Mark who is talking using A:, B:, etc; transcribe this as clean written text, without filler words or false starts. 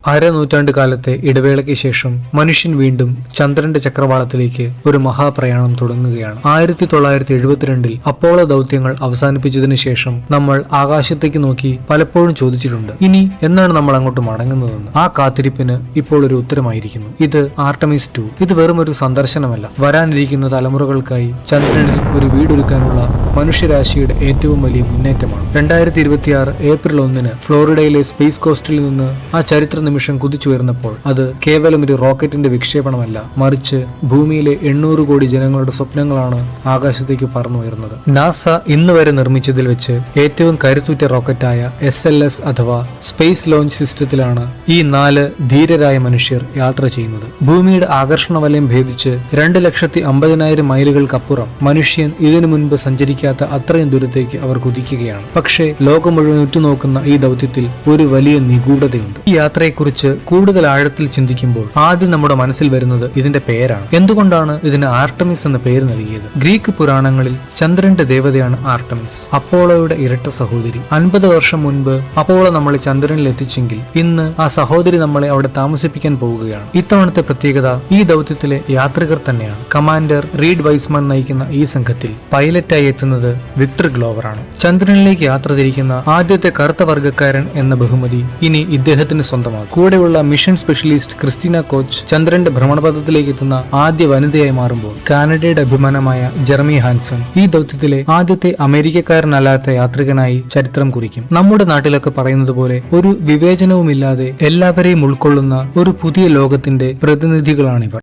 A: അരനൂറ്റാണ്ട് കാലത്തെ ഇടവേളയ്ക്ക് ശേഷം മനുഷ്യൻ വീണ്ടും ചന്ദ്രന്റെ ചക്രവാളത്തിലേക്ക് ഒരു മഹാപ്രയാണം തുടങ്ങുകയാണ്. 1972 അപ്പോളോ ദൗത്യങ്ങൾ അവസാനിപ്പിച്ചതിനു ശേഷം നമ്മൾ ആകാശത്തേക്ക് നോക്കി പലപ്പോഴും ചോദിച്ചിട്ടുണ്ട്, ഇനി എന്നാണ് നമ്മൾ അങ്ങോട്ട് മടങ്ങുന്നതെന്ന്. ആ കാത്തിരിപ്പിന് ഇപ്പോൾ ഒരു ഉത്തരമായിരിക്കുന്നു. ഇത് ആർട്ടമിസ് 2. ഇത് വെറും ഒരു സന്ദർശനമല്ല, വരാനിരിക്കുന്ന തലമുറകൾക്കായി ചന്ദ്രനിൽ ഒരു വീടൊരുക്കാനുള്ള മനുഷ്യരാശിയുടെ ഏറ്റവും വലിയ മുന്നേറ്റമാണ്. 2026 ഏപ്രിൽ 1 ഫ്ലോറിഡയിലെ സ്പേസ് കോസ്റ്റിൽ നിന്ന് ആ ചരിത്ര നിമിഷം കുതിച്ചുയർന്നപ്പോൾ അത് കേവലം ഒരു റോക്കറ്റിന്റെ വിക്ഷേപണമല്ല, മറിച്ച് ഭൂമിയിലെ 800 കോടി ജനങ്ങളുടെ സ്വപ്നങ്ങളാണ് ആകാശത്തേക്ക് പറന്നുയർന്നത്. നാസ ഇന്ന് വരെ നിർമ്മിച്ചതിൽ വെച്ച് ഏറ്റവും കരുത്തുറ്റ റോക്കറ്റായ SLS അഥവാ സ്പേസ് ലോഞ്ച് സിസ്റ്റത്തിലാണ് ഈ 4 ധീരരായ മനുഷ്യർ യാത്ര ചെയ്യുന്നത്. ഭൂമിയുടെ ആകർഷണ വലയം ഭേദിച്ച് 2,50,000 മൈലുകൾക്കപ്പുറം മനുഷ്യൻ ഇതിനു മുൻപ് സഞ്ചരിക്കാത്ത അത്രയും ദൂരത്തേക്ക് അവർ കുതിക്കുകയാണ്. പക്ഷേ ലോകം മുഴുവൻ ഉറ്റുനോക്കുന്ന ഈ ദൗത്യത്തിൽ ഒരു വലിയ നിഗൂഢതയുണ്ട്. ഈ യാത്രയെക്കുറിച്ച് കൂടുതൽ ആഴത്തിൽ ചിന്തിക്കുമ്പോൾ ആദ്യം നമ്മുടെ മനസ്സിൽ വരുന്നത് ഇതിന്റെ പേരാണ്. എന്തുകൊണ്ടാണ് ഇതിന് ആർട്ടമിസ് എന്ന പേര് നൽകിയത്? ഗ്രീക്ക് പുരാണങ്ങളിൽ ചന്ദ്രന്റെ ദേവതയാണ് ആർട്ടമിസ്, അപ്പോളോയുടെ ഇരട്ട സഹോദരി. 50 വർഷം മുൻപ് അപ്പോളോ നമ്മളെ ചന്ദ്രനിൽ എത്തിച്ചെങ്കിൽ ഇന്ന് ആ സഹോദരി നമ്മളെ അവിടെ താമസിപ്പിക്കാൻ പോവുകയാണ്. ഇത്തവണത്തെ പ്രത്യേകത ഈ ദൗത്യത്തിലെ യാത്രികർ തന്നെയാണ്. കമാൻഡർ റീഡ് വൈസ്മാൻ നയിക്കുന്ന ഈ സംഘത്തിൽ പൈലറ്റായി എത്തുന്നത് വിക്ടർ ഗ്ലോവറാണ്. ചന്ദ്രനിലേക്ക് യാത്ര തിരിക്കുന്ന ആദ്യത്തെ കറുത്ത വർഗ്ഗക്കാരൻ എന്ന ബഹുമതി ഇനി ഇദ്ദേഹത്തിന് സ്വന്തമാകും. കൂടെയുള്ള മിഷൻ സ്പെഷ്യലിസ്റ്റ് ക്രിസ്റ്റീന കോച്ച് ചന്ദ്രന്റെ ഭ്രമണപഥത്തിലേക്ക് എത്തുന്ന ആദ്യ വനിതയായി മാറുമ്പോൾ കാനഡയുടെ അഭിമാനമായ ജെറമി ഹാൻസൺ ഈ ദൗത്യത്തിലെ ആദ്യത്തെ അമേരിക്കക്കാരനല്ലാത്ത യാത്രികനായി ചരിത്രം കുറിക്കും. നമ്മുടെ നാട്ടിലൊക്കെ പറയുന്നത് പോലെ ഒരു വിവേചനവുമില്ലാതെ എല്ലാവരെയും ഉൾക്കൊള്ളുന്ന ഒരു പുതിയ ലോകത്തിന്റെ പ്രതിനിധികളാണിവർ.